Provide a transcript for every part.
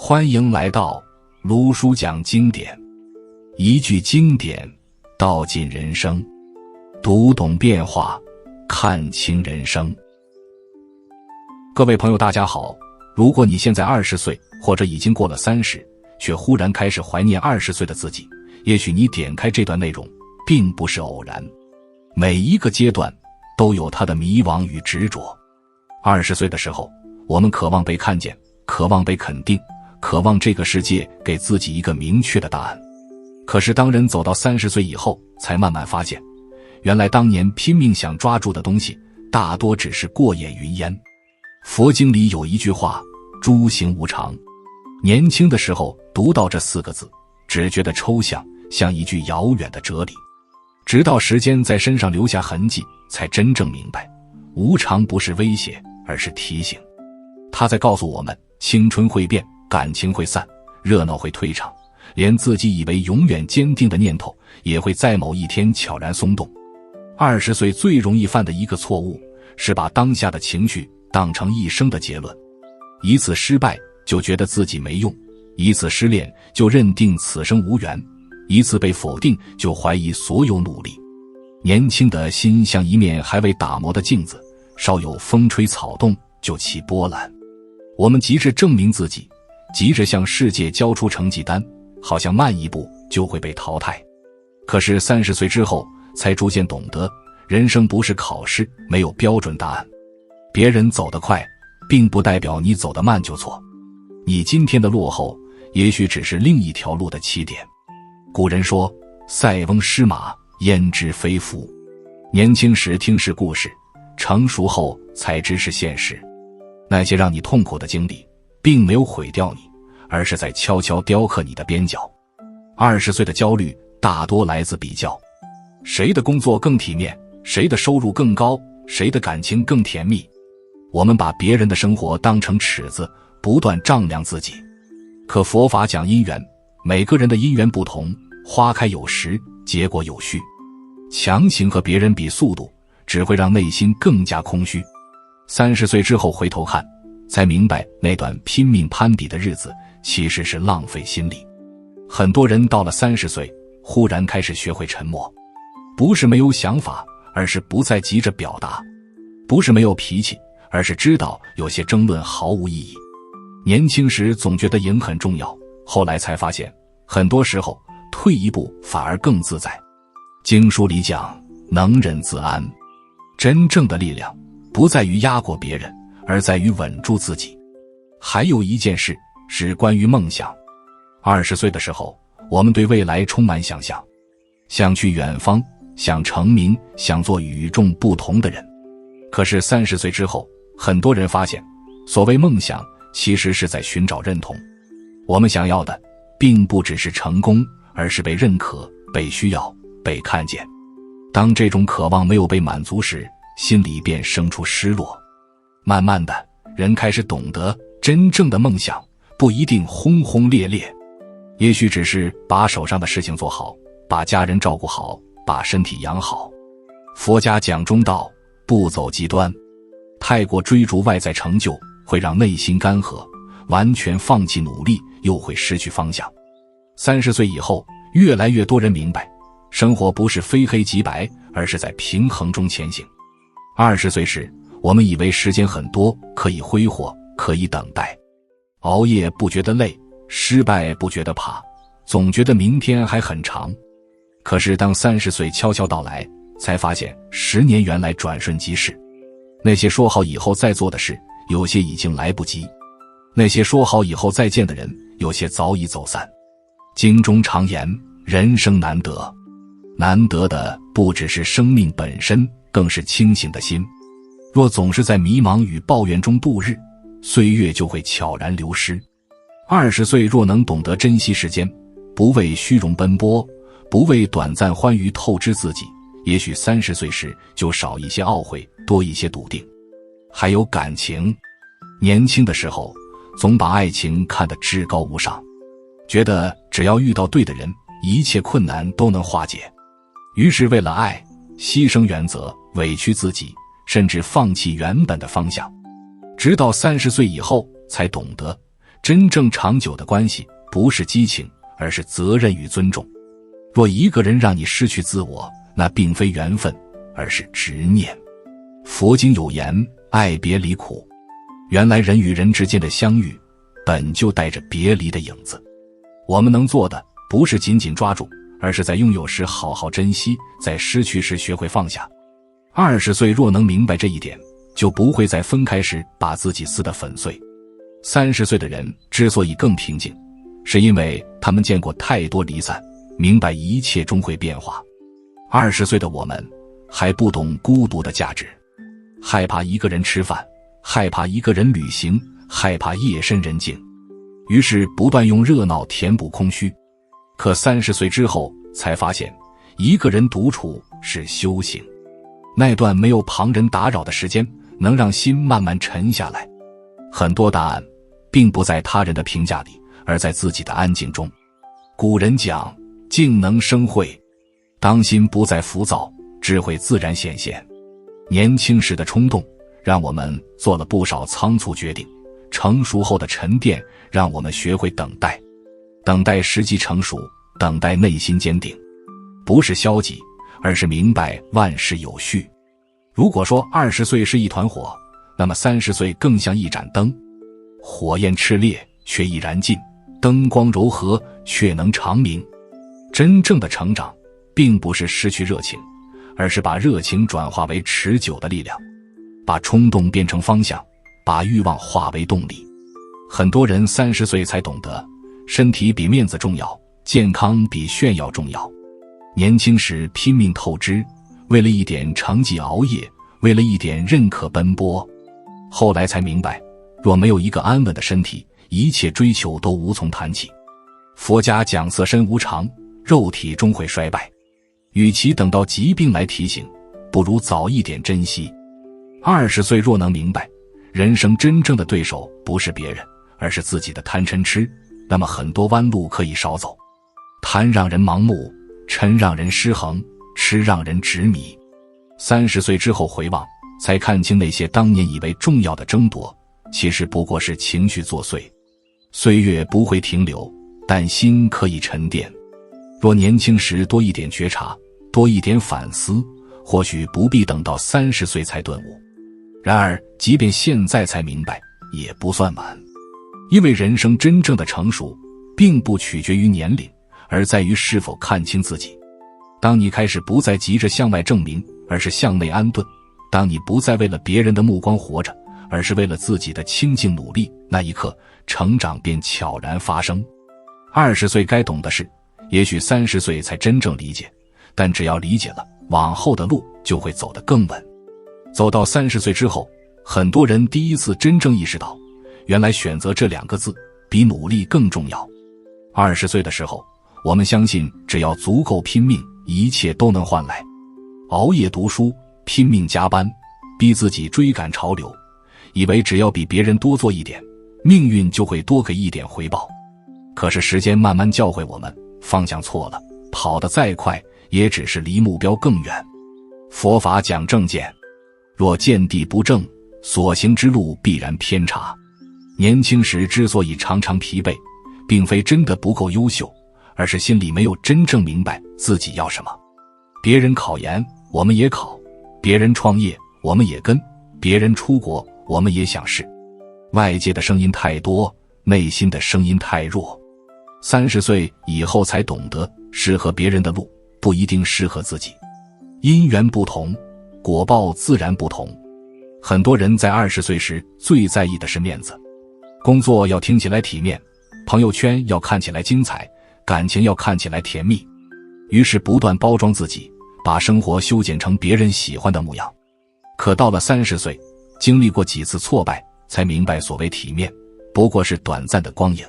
欢迎来到卢叔讲经典，一句经典道尽人生，读懂变化，看清人生。各位朋友大家好，如果你现在20岁或者已经过了30，却忽然开始怀念20岁的自己，也许你点开这段内容并不是偶然。每一个阶段都有它的迷惘与执着。20岁的时候，我们渴望被看见，渴望被肯定，渴望这个世界给自己一个明确的答案。可是当人走到30岁以后，才慢慢发现，原来当年拼命想抓住的东西，大多只是过眼云烟。佛经里有一句话，诸行无常。年轻的时候读到这4个字，只觉得抽象，像一句遥远的哲理。直到时间在身上留下痕迹，才真正明白，无常不是威胁，而是提醒。他在告诉我们，青春会变，感情会散，热闹会退场，连自己以为永远坚定的念头，也会在某一天悄然松动。20岁最容易犯的一个错误，是把当下的情绪当成一生的结论。一次失败就觉得自己没用，一次失恋就认定此生无缘，一次被否定就怀疑所有努力。年轻的心像一面还未打磨的镜子，稍有风吹草动就起波澜。我们急着证明自己，急着向世界交出成绩单，好像慢一步就会被淘汰。可是30岁之后，才逐渐懂得，人生不是考试，没有标准答案。别人走得快，并不代表你走得慢就错。你今天的落后，也许只是另一条路的起点。古人说，塞翁失马，焉知非福。年轻时听是故事，成熟后才知是现实。那些让你痛苦的经历，并没有毁掉你，而是在悄悄雕刻你的边角。20岁的焦虑大多来自比较，谁的工作更体面，谁的收入更高，谁的感情更甜蜜。我们把别人的生活当成尺子，不断丈量自己。可佛法讲因缘，每个人的因缘不同，花开有时，结果有序。强行和别人比速度，只会让内心更加空虚。30岁之后回头看，才明白那段拼命攀比的日子其实是浪费心力。很多人到了30岁，忽然开始学会沉默，不是没有想法，而是不再急着表达；不是没有脾气，而是知道有些争论毫无意义。年轻时总觉得赢很重要，后来才发现，很多时候退一步反而更自在。经书里讲，能忍自安。真正的力量不在于压过别人，而在于稳住自己。还有一件事是关于梦想。20岁的时候，我们对未来充满想象，想去远方，想成名，想做与众不同的人。可是30岁之后，很多人发现，所谓梦想其实是在寻找认同。我们想要的并不只是成功，而是被认可，被需要，被看见。当这种渴望没有被满足时，心里便生出失落。慢慢的，人开始懂得，真正的梦想不一定轰轰烈烈，也许只是把手上的事情做好，把家人照顾好，把身体养好。佛家讲中道，不走极端。太过追逐外在成就，会让内心干涸，完全放弃努力，又会失去方向。30岁以后，越来越多人明白，生活不是非黑即白，而是在平衡中前行。20岁时，我们以为时间很多，可以挥霍，可以等待。熬夜不觉得累，失败不觉得怕，总觉得明天还很长。可是当30岁悄悄到来，才发现10年原来转瞬即逝。那些说好以后再做的事，有些已经来不及；那些说好以后再见的人，有些早已走散。经中常言，人生难得，难得的不只是生命本身，更是清醒的心。若总是在迷茫与抱怨中度日，岁月就会悄然流失。20岁若能懂得珍惜时间，不为虚荣奔波，不为短暂欢愉透支自己，也许30岁时就少一些懊悔，多一些笃定。还有感情，年轻的时候总把爱情看得至高无上，觉得只要遇到对的人，一切困难都能化解。于是为了爱，牺牲原则，委屈自己，甚至放弃原本的方向。直到30岁以后，才懂得真正长久的关系不是激情，而是责任与尊重。若一个人让你失去自我，那并非缘分，而是执念。佛经有言，爱别离苦。原来人与人之间的相遇本就带着别离的影子。我们能做的不是紧紧抓住，而是在拥有时好好珍惜，在失去时学会放下。20岁若能明白这一点，就不会在分开时把自己撕得粉碎。30岁的人之所以更平静，是因为他们见过太多离散，明白一切终会变化。20岁的我们还不懂孤独的价值，害怕一个人吃饭，害怕一个人旅行，害怕夜深人静，于是不断用热闹填补空虚。可30岁之后才发现，一个人独处是修行。那段没有旁人打扰的时间，能让心慢慢沉下来。很多答案并不在他人的评价里，而在自己的安静中。古人讲，静能生慧。当心不再浮躁，智慧自然显现。年轻时的冲动让我们做了不少仓促决定，成熟后的沉淀让我们学会等待。等待时机成熟，等待内心坚定。不是消极，而是明白万事有序。如果说20岁是一团火，那么30岁更像一盏灯。火焰炽烈，却易燃尽；灯光柔和，却能长明。真正的成长并不是失去热情，而是把热情转化为持久的力量，把冲动变成方向，把欲望化为动力。很多人30岁才懂得，身体比面子重要，健康比炫耀重要。年轻时拼命透支，为了一点成绩熬夜，为了一点认可奔波。后来才明白，若没有一个安稳的身体，一切追求都无从谈起。佛家讲色身无常，肉体终会衰败。与其等到疾病来提醒，不如早一点珍惜。20岁若能明白，人生真正的对手不是别人，而是自己的贪嗔痴，那么很多弯路可以少走。贪让人盲目，嗔让人失衡，痴让人执迷。30岁之后回望，才看清那些当年以为重要的争夺，其实不过是情绪作祟。岁月不会停留，但心可以沉淀。若年轻时多一点觉察，多一点反思，或许不必等到30岁才顿悟。然而即便现在才明白，也不算晚。因为人生真正的成熟并不取决于年龄，而在于是否看清自己。当你开始不再急着向外证明，而是向内安顿，当你不再为了别人的目光活着，而是为了自己的清静努力，那一刻成长便悄然发生。20岁该懂的事，也许30岁才真正理解，但只要理解了，往后的路就会走得更稳。走到30岁之后，很多人第一次真正意识到，原来选择这2个字比努力更重要。20岁的时候，我们相信只要足够拼命，一切都能换来。熬夜读书，拼命加班，逼自己追赶潮流，以为只要比别人多做一点，命运就会多给一点回报。可是时间慢慢教会我们，方向错了，跑得再快，也只是离目标更远。佛法讲正见，若见地不正，所行之路必然偏差。年轻时之所以常常疲惫，并非真的不够优秀，而是心里没有真正明白自己要什么。别人考研，我们也考；别人创业，我们也跟；别人出国，我们也想试。外界的声音太多，内心的声音太弱。30岁以后才懂得，适合别人的路不一定适合自己。因缘不同，果报自然不同。很多人在20岁时最在意的是面子，工作要听起来体面，朋友圈要看起来精彩，感情要看起来甜蜜，于是不断包装自己，把生活修剪成别人喜欢的模样。可到了30岁，经历过几次挫败，才明白所谓体面不过是短暂的光影。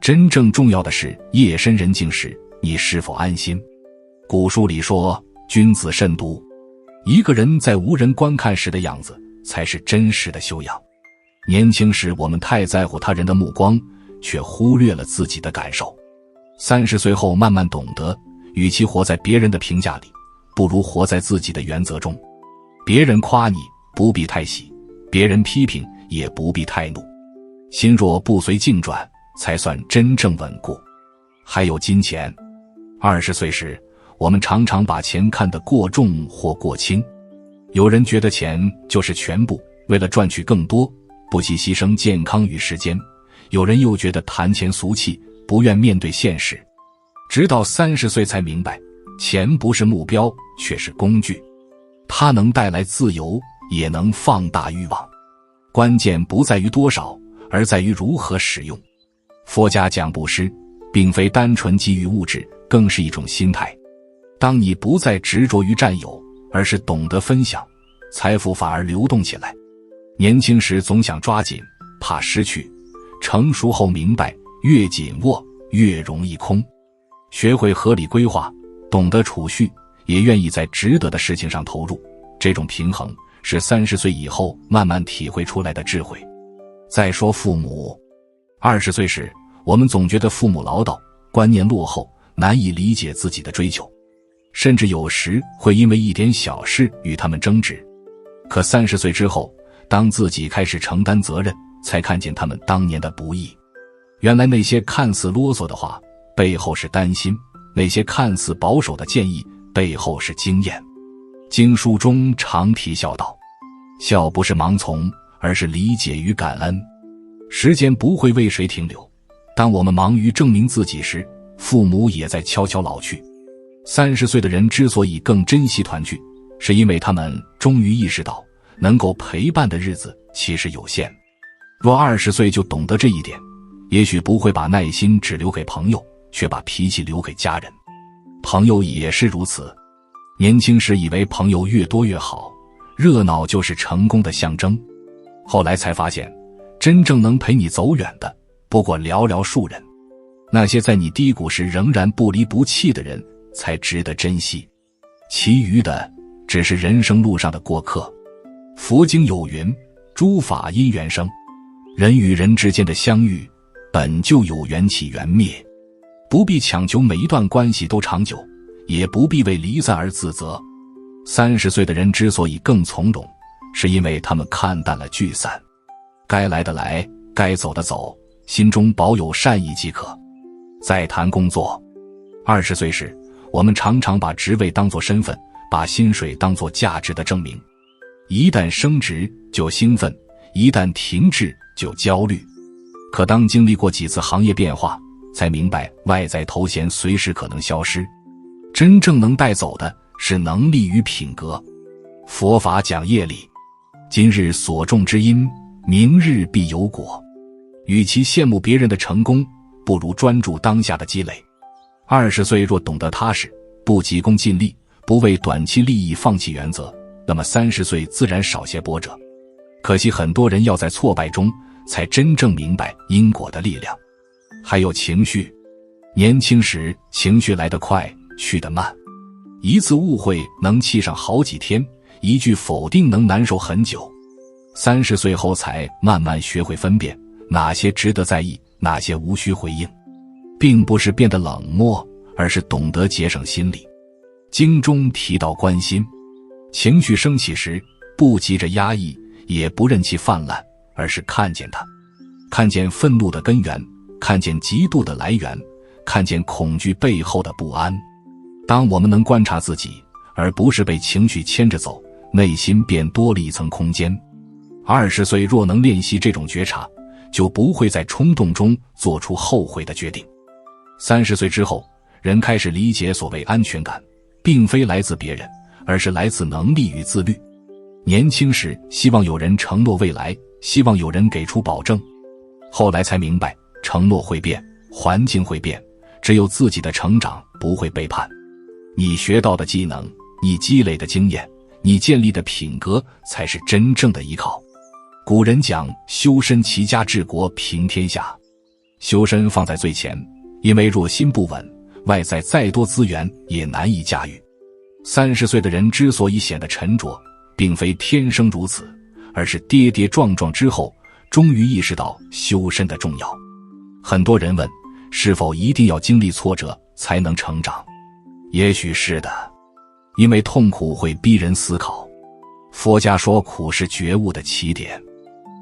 真正重要的是夜深人静时你是否安心。古书里说，君子慎独。一个人在无人观看时的样子，才是真实的修养。年轻时我们太在乎他人的目光，却忽略了自己的感受。30岁后慢慢懂得，与其活在别人的评价里，不如活在自己的原则中。别人夸你不必太喜，别人批评也不必太怒。心若不随境转，才算真正稳固。还有金钱。20岁时，我们常常把钱看得过重或过轻。有人觉得钱就是全部，为了赚取更多，不惜牺牲健康与时间；有人又觉得谈钱俗气，不愿面对现实。直到30岁才明白，钱不是目标，却是工具。它能带来自由，也能放大欲望。关键不在于多少，而在于如何使用。佛家讲布施，并非单纯给予物质，更是一种心态。当你不再执着于占有，而是懂得分享，财富反而流动起来。年轻时总想抓紧，怕失去；成熟后明白，越紧握越容易空。学会合理规划，懂得储蓄，也愿意在值得的事情上投入。这种平衡是30岁以后慢慢体会出来的智慧。再说父母，20岁时，我们总觉得父母唠叨，观念落后，难以理解自己的追求，甚至有时会因为一点小事与他们争执。可30岁之后，当自己开始承担责任，才看见他们当年的不易。原来那些看似啰嗦的话，背后是担心；那些看似保守的建议，背后是经验。经书中常提孝道，孝不是盲从，而是理解与感恩。时间不会为谁停留，当我们忙于证明自己时，父母也在悄悄老去。30岁的人之所以更珍惜团聚，是因为他们终于意识到，能够陪伴的日子其实有限。若20岁就懂得这一点，也许不会把耐心只留给朋友，却把脾气留给家人。朋友也是如此。年轻时以为朋友越多越好，热闹就是成功的象征。后来才发现，真正能陪你走远的，不过寥寥数人。那些在你低谷时仍然不离不弃的人，才值得珍惜。其余的，只是人生路上的过客。佛经有云：诸法因缘生。人与人之间的相遇，本就有缘起缘灭，不必强求每一段关系都长久，也不必为离散而自责。30岁的人之所以更从容，是因为他们看淡了聚散，该来的来，该走的走，心中保有善意即可。再谈工作，20岁时，我们常常把职位当作身份，把薪水当作价值的证明。一旦升职就兴奋，一旦停滞就焦虑。可当经历过几次行业变化，才明白外在头衔随时可能消失，真正能带走的是能力与品格。佛法讲业力，今日所种之因，明日必有果。与其羡慕别人的成功，不如专注当下的积累。20岁若懂得踏实，不急功近利，不为短期利益放弃原则，那么30岁自然少些波折。可惜很多人要在挫败中才真正明白因果的力量。还有情绪，年轻时情绪来得快，去得慢。一次误会能气上好几天，一句否定能难受很久。30岁后才慢慢学会分辨，哪些值得在意，哪些无需回应。并不是变得冷漠，而是懂得节省心理。经中提到关心，情绪升起时，不急着压抑，也不任其泛滥，而是看见它，看见愤怒的根源，看见嫉妒的来源，看见恐惧背后的不安。当我们能观察自己，而不是被情绪牵着走，内心便多了一层空间。20岁若能练习这种觉察，就不会在冲动中做出后悔的决定。30岁之后，人开始理解所谓安全感，并非来自别人，而是来自能力与自律。年轻时希望有人承诺未来，希望有人给出保证，后来才明白，承诺会变，环境会变，只有自己的成长不会背叛。你学到的技能，你积累的经验，你建立的品格，才是真正的依靠。古人讲修身齐家治国平天下，修身放在最前，因为若心不稳，外在再多资源也难以驾驭。30岁的人之所以显得沉着，并非天生如此，而是跌跌撞撞之后，终于意识到修身的重要。很多人问，是否一定要经历挫折才能成长？也许是的，因为痛苦会逼人思考。佛家说苦是觉悟的起点，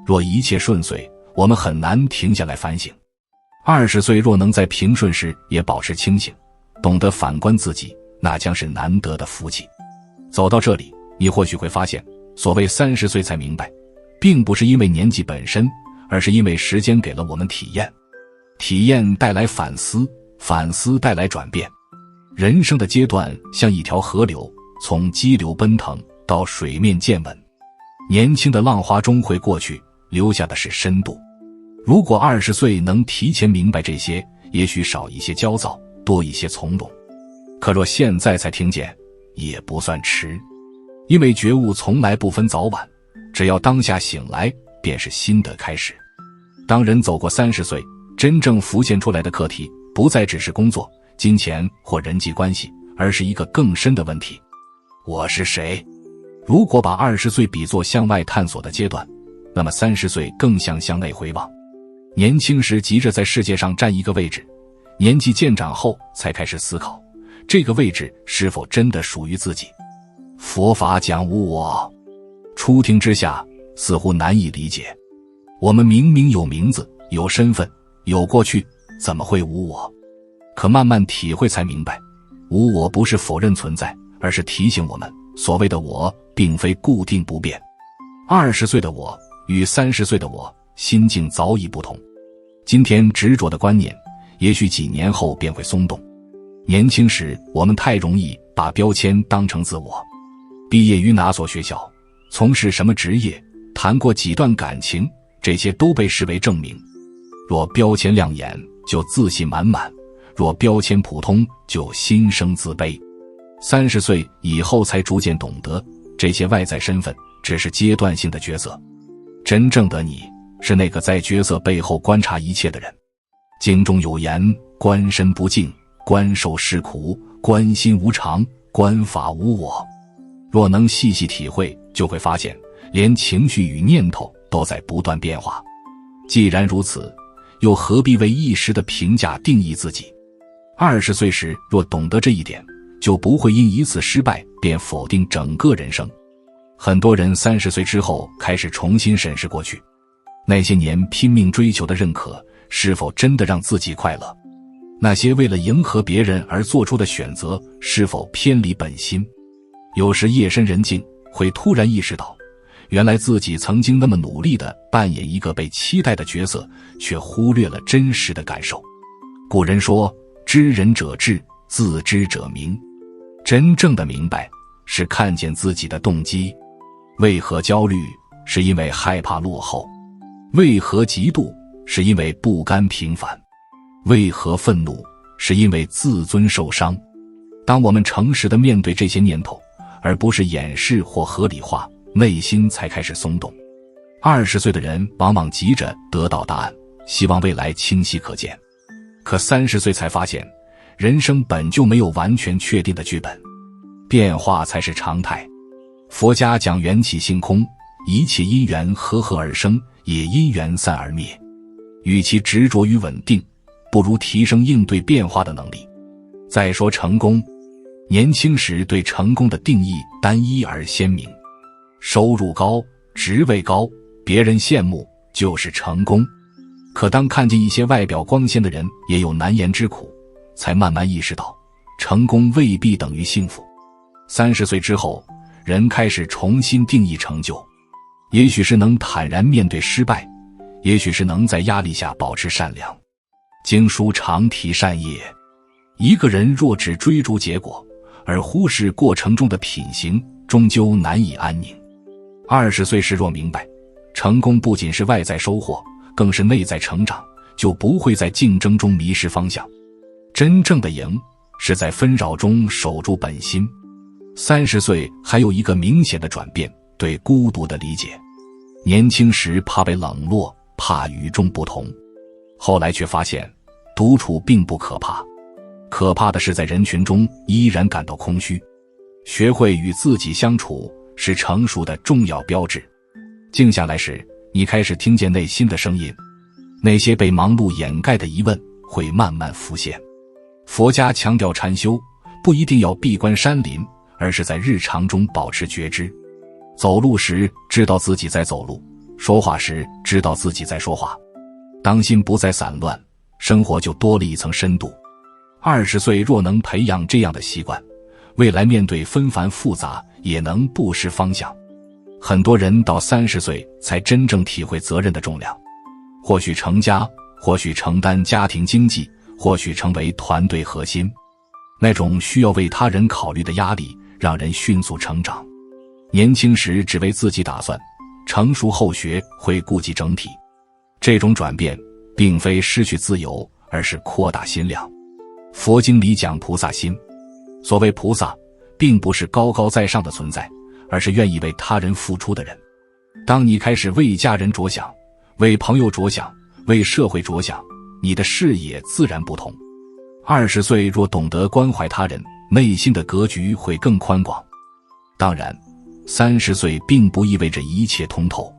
若一切顺遂，我们很难停下来反省。20岁若能在平顺时也保持清醒，懂得反观自己，那将是难得的福气。走到这里，你或许会发现，所谓30岁才明白，并不是因为年纪本身，而是因为时间给了我们体验，体验带来反思，反思带来转变。人生的阶段像一条河流，从激流奔腾到水面渐稳，年轻的浪花终会过去，留下的是深度。如果20岁能提前明白这些，也许少一些焦躁，多一些从容。可若现在才听见，也不算迟，因为觉悟从来不分早晚，只要当下醒来，便是新的开始。当人走过30岁，真正浮现出来的课题，不再只是工作、金钱或人际关系，而是一个更深的问题：我是谁？如果把20岁比作向外探索的阶段，那么30岁更像向内回望。年轻时急着在世界上占一个位置，年纪渐长后才开始思考，这个位置是否真的属于自己。佛法讲无我，初听之下似乎难以理解。我们明明有名字、有身份、有过去，怎么会无我？可慢慢体会才明白，无我不是否认存在，而是提醒我们，所谓的我并非固定不变。20岁的我与30岁的我心境早已不同，今天执着的观念，也许几年后便会松动。年轻时我们太容易把标签当成自我，毕业于哪所学校，从事什么职业，谈过几段感情，这些都被视为证明。若标签亮眼，就自信满满；若标签普通，就心生自卑。30岁以后才逐渐懂得，这些外在身份只是阶段性的角色，真正的你是那个在角色背后观察一切的人。经中有言：观身不净，观受是苦，观心无常，观法无我。若能细细体会，就会发现连情绪与念头都在不断变化。既然如此，又何必为一时的评价定义自己？20岁时若懂得这一点，就不会因一次失败便否定整个人生。很多人30岁之后开始重新审视过去，那些年拼命追求的认可，是否真的让自己快乐？那些为了迎合别人而做出的选择，是否偏离本心？有时夜深人静，会突然意识到，原来自己曾经那么努力地扮演一个被期待的角色，却忽略了真实的感受。古人说：知人者智，自知者明。真正的明白，是看见自己的动机。为何焦虑？是因为害怕落后。为何嫉妒？是因为不甘平凡。为何愤怒？是因为自尊受伤。当我们诚实地面对这些念头，而不是掩饰或合理化，内心才开始松动。20岁的人往往急着得到答案，希望未来清晰可见。可30岁才发现，人生本就没有完全确定的剧本，变化才是常态。佛家讲缘起性空，一切因缘和合而生，也因缘散而灭。与其执着于稳定，不如提升应对变化的能力。再说成功，年轻时对成功的定义单一而鲜明，收入高，职位高，别人羡慕就是成功。可当看见一些外表光鲜的人也有难言之苦，才慢慢意识到，成功未必等于幸福。30岁之后，人开始重新定义成就，也许是能坦然面对失败，也许是能在压力下保持善良。经书常提善业，一个人若只追逐结果，而忽视过程中的品行，终究难以安宁。20岁时若明白，成功不仅是外在收获，更是内在成长，就不会在竞争中迷失方向。真正的赢，是在纷扰中守住本心。30岁还有一个明显的转变，对孤独的理解。年轻时怕被冷落，怕与众不同，后来却发现，独处并不可怕，可怕的是在人群中依然感到空虚。学会与自己相处，是成熟的重要标志。静下来时，你开始听见内心的声音，那些被忙碌掩盖的疑问会慢慢浮现。佛家强调禅修，不一定要闭关山林，而是在日常中保持觉知。走路时知道自己在走路，说话时知道自己在说话。当心不再散乱，生活就多了一层深度。20岁若能培养这样的习惯，未来面对纷繁复杂也能不失方向。很多人到30岁才真正体会责任的重量，或许成家，或许承担家庭经济，或许成为团队核心。那种需要为他人考虑的压力让人迅速成长。年轻时只为自己打算，成熟后学会顾及整体。这种转变并非失去自由，而是扩大心量。佛经里讲菩萨心，所谓菩萨并不是高高在上的存在，而是愿意为他人付出的人。当你开始为家人着想，为朋友着想，为社会着想，你的视野自然不同。20岁若懂得关怀他人，内心的格局会更宽广。当然，30岁并不意味着一切通透，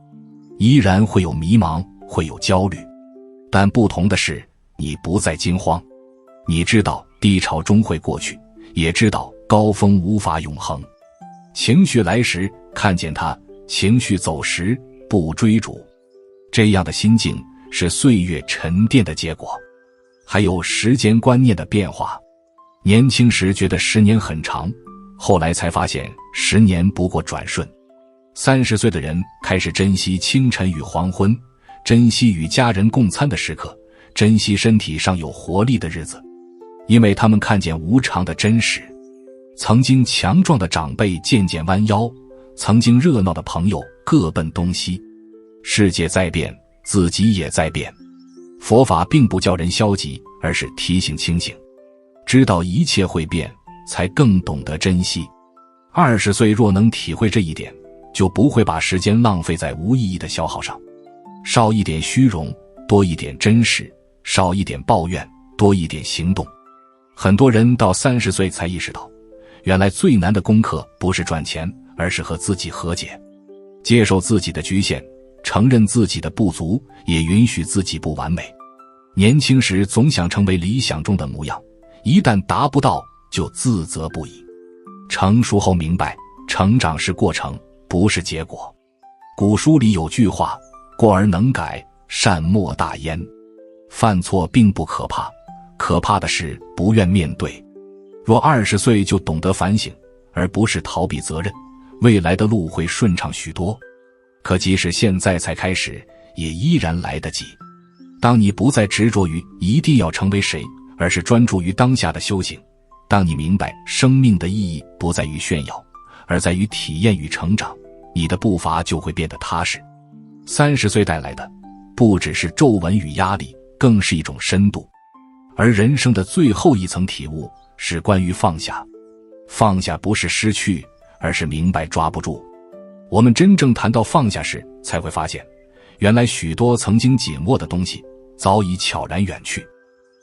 依然会有迷茫，会有焦虑。但不同的是，你不再惊慌，你知道低潮终会过去，也知道高峰无法永恒。情绪来时看见它，情绪走时不追逐。这样的心境是岁月沉淀的结果。还有时间观念的变化。年轻时觉得10年很长，后来才发现10年不过转瞬。30岁的人开始珍惜清晨与黄昏，珍惜与家人共餐的时刻，珍惜身体上有活力的日子，因为他们看见无常的真实。曾经强壮的长辈渐渐弯腰，曾经热闹的朋友各奔东西。世界在变，自己也在变。佛法并不叫人消极，而是提醒清醒，知道一切会变，才更懂得珍惜。20岁若能体会这一点，就不会把时间浪费在无意义的消耗上。少一点虚荣，多一点真实；少一点抱怨，多一点行动。很多人到30岁才意识到，原来最难的功课不是赚钱，而是和自己和解，接受自己的局限，承认自己的不足，也允许自己不完美。年轻时总想成为理想中的模样，一旦达不到就自责不已。成熟后明白，成长是过程，不是结果。古书里有句话，过而能改，善莫大焉。犯错并不可怕，可怕的是不愿面对。若20岁就懂得反省，而不是逃避责任，未来的路会顺畅许多。可即使现在才开始，也依然来得及。当你不再执着于一定要成为谁，而是专注于当下的修行，当你明白生命的意义不在于炫耀，而在于体验与成长，你的步伐就会变得踏实。30岁带来的不只是皱纹与压力，更是一种深度。而人生的最后一层体悟是关于放下。放下不是失去，而是明白抓不住。我们真正谈到放下时，才会发现，原来许多曾经紧握的东西早已悄然远去。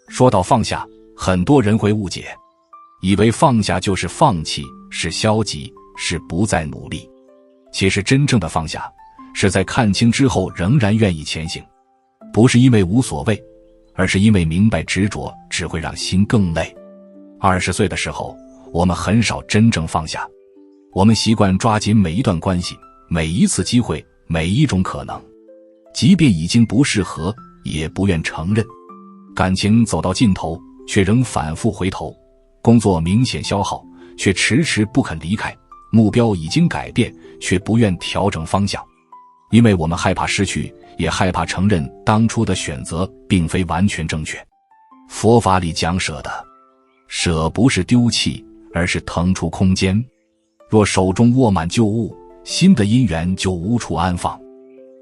说到放下，很多人会误解，以为放下就是放弃，是消极，是不再努力。其实真正的放下，是在看清之后仍然愿意前行，不是因为无所谓，而是因为明白执着只会让心更累。20岁的时候，我们很少真正放下，我们习惯抓紧每一段关系，每一次机会，每一种可能，即便已经不适合，也不愿承认。感情走到尽头，却仍反复回头；工作明显消耗，却迟迟不肯离开；目标已经改变，却不愿调整方向。因为我们害怕失去，也害怕承认当初的选择并非完全正确。佛法里讲舍的，舍不是丢弃，而是腾出空间。若手中握满旧物，新的因缘就无处安放。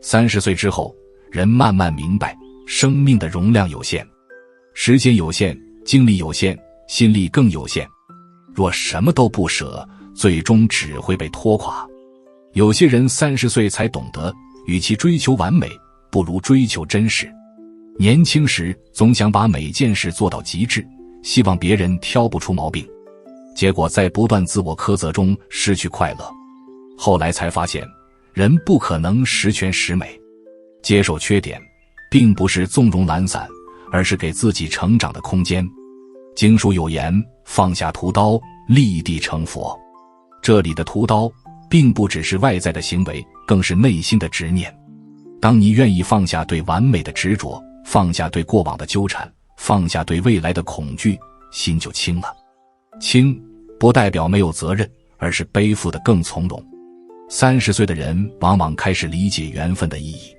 30岁之后，人慢慢明白，生命的容量有限，时间有限，精力有限，心力更有限。若什么都不舍，最终只会被拖垮。有些人30岁才懂得，与其追求完美，不如追求真实。年轻时总想把每件事做到极致，希望别人挑不出毛病，结果在不断自我苛责中失去快乐。后来才发现，人不可能十全十美，接受缺点并不是纵容懒散，而是给自己成长的空间。经书有言，放下屠刀，立地成佛。这里的屠刀并不只是外在的行为，更是内心的执念。当你愿意放下对完美的执着，放下对过往的纠缠，放下对未来的恐惧，心就轻了。轻不代表没有责任，而是背负得更从容。30岁的人往往开始理解缘分的意义。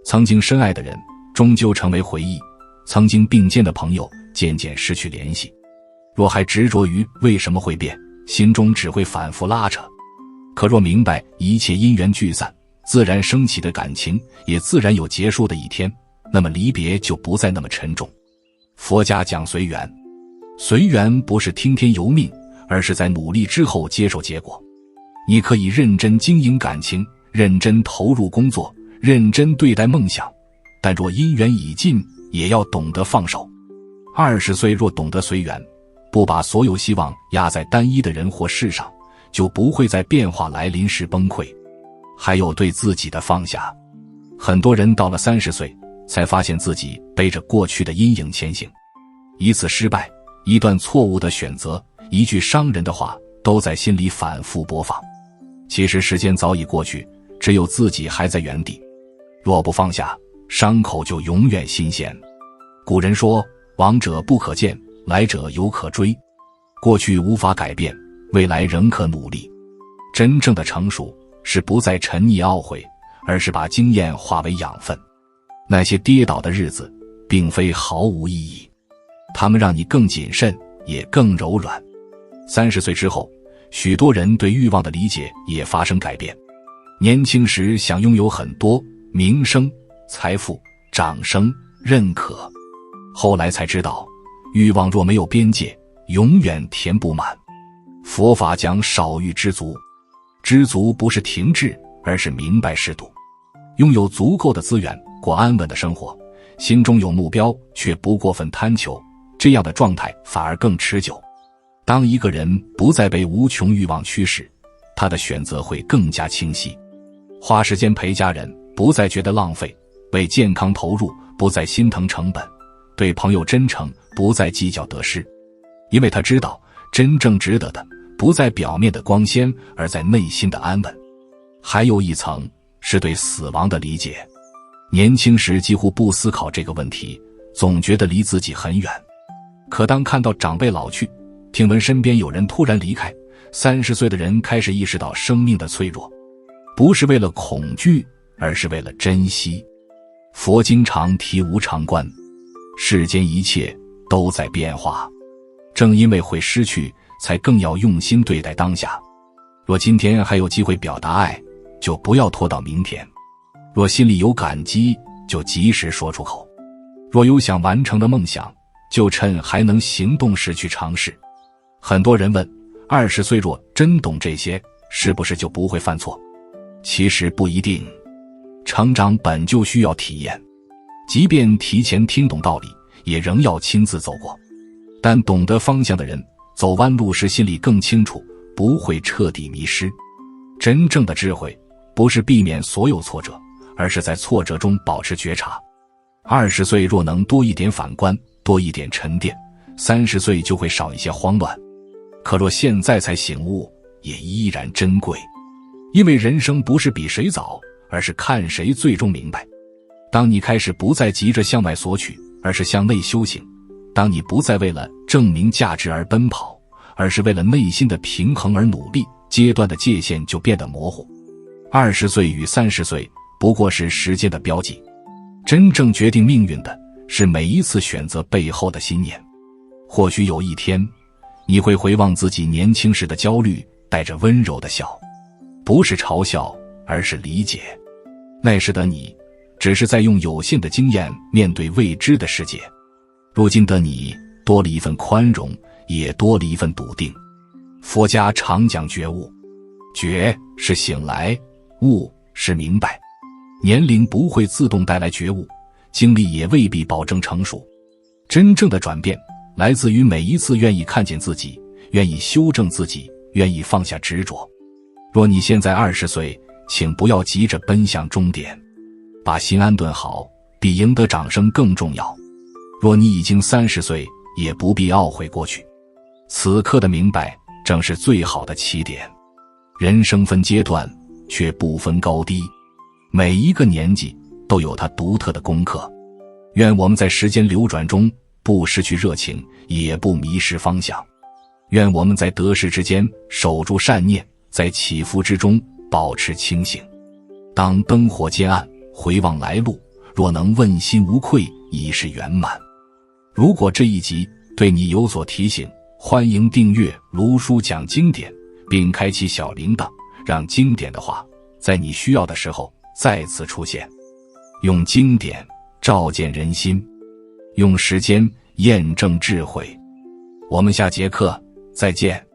曾经深爱的人终究成为回忆，曾经并肩的朋友渐渐失去联系。若还执着于为什么会变，心中只会反复拉扯。可若明白一切因缘聚散，自然升起的感情也自然有结束的一天，那么离别就不再那么沉重。佛家讲随缘，随缘不是听天由命，而是在努力之后接受结果。你可以认真经营感情，认真投入工作，认真对待梦想，但若因缘已尽，也要懂得放手。20岁若懂得随缘，不把所有希望压在单一的人或事上，就不会在变化来临时崩溃。还有对自己的放下。很多人到了30岁，才发现自己背着过去的阴影前行。一次失败，一段错误的选择，一句伤人的话，都在心里反复播放。其实时间早已过去，只有自己还在原地。若不放下，伤口就永远新鲜。古人说，往者不可见，来者犹可追。过去无法改变，未来仍可努力。真正的成熟是不再沉溺懊悔，而是把经验化为养分。那些跌倒的日子并非毫无意义，它们让你更谨慎，也更柔软。30岁之后，许多人对欲望的理解也发生改变。年轻时想拥有很多名声、财富、掌声、认可，后来才知道，欲望若没有边界，永远填不满。佛法讲少欲知足，知足不是停滞，而是明白适度。拥有足够的资源，过安稳的生活，心中有目标，却不过分贪求，这样的状态反而更持久。当一个人不再被无穷欲望驱使，他的选择会更加清晰。花时间陪家人，不再觉得浪费；为健康投入，不再心疼成本；对朋友真诚，不再计较得失。因为他知道，真正值得的，不在表面的光鲜，而在内心的安稳。还有一层，是对死亡的理解。年轻时几乎不思考这个问题，总觉得离自己很远。可当看到长辈老去，听闻身边有人突然离开，30岁的人开始意识到生命的脆弱，不是为了恐惧，而是为了珍惜。佛经常提无常观，世间一切都在变化，正因为会失去，才更要用心对待当下。若今天还有机会表达爱，就不要拖到明天；若心里有感激，就及时说出口；若有想完成的梦想，就趁还能行动时去尝试。很多人问，20岁若真懂这些，是不是就不会犯错？其实不一定。成长本就需要体验，即便提前听懂道理，也仍要亲自走过。但懂得方向的人，走弯路时心里更清楚，不会彻底迷失。真正的智慧，不是避免所有挫折，而是在挫折中保持觉察。20岁若能多一点反观，多一点沉淀，30岁就会少一些慌乱。可若现在才醒悟，也依然珍贵。因为人生不是比谁早，而是看谁最终明白。当你开始不再急着向外索取，而是向内修行；当你不再为了证明价值而奔跑，而是为了内心的平衡而努力，阶段的界限就变得模糊。20岁与30岁不过是时间的标记，真正决定命运的是每一次选择背后的信念。或许有一天，你会回望自己年轻时的焦虑，带着温柔的笑，不是嘲笑，而是理解。那时的你，只是在用有限的经验面对未知的世界。如今的你，多了一份宽容，也多了一份笃定。佛家常讲觉悟，觉是醒来，悟是明白。年龄不会自动带来觉悟，经历也未必保证成熟。真正的转变，来自于每一次愿意看见自己，愿意修正自己，愿意放下执着。若你现在20岁，请不要急着奔向终点，把心安顿好，比赢得掌声更重要。若你已经30岁，也不必懊悔过去。此刻的明白，正是最好的起点。人生分阶段，却不分高低。每一个年纪都有它独特的功课。愿我们在时间流转中不失去热情，也不迷失方向。愿我们在得失之间守住善念，在起伏之中保持清醒。当灯火渐暗，回望来路，若能问心无愧，已是圆满。如果这一集对你有所提醒，欢迎订阅卢叔讲经典，并开启小铃铛，让经典的话在你需要的时候再次出现。用经典照见人心，用时间验证智慧。我们下节课再见。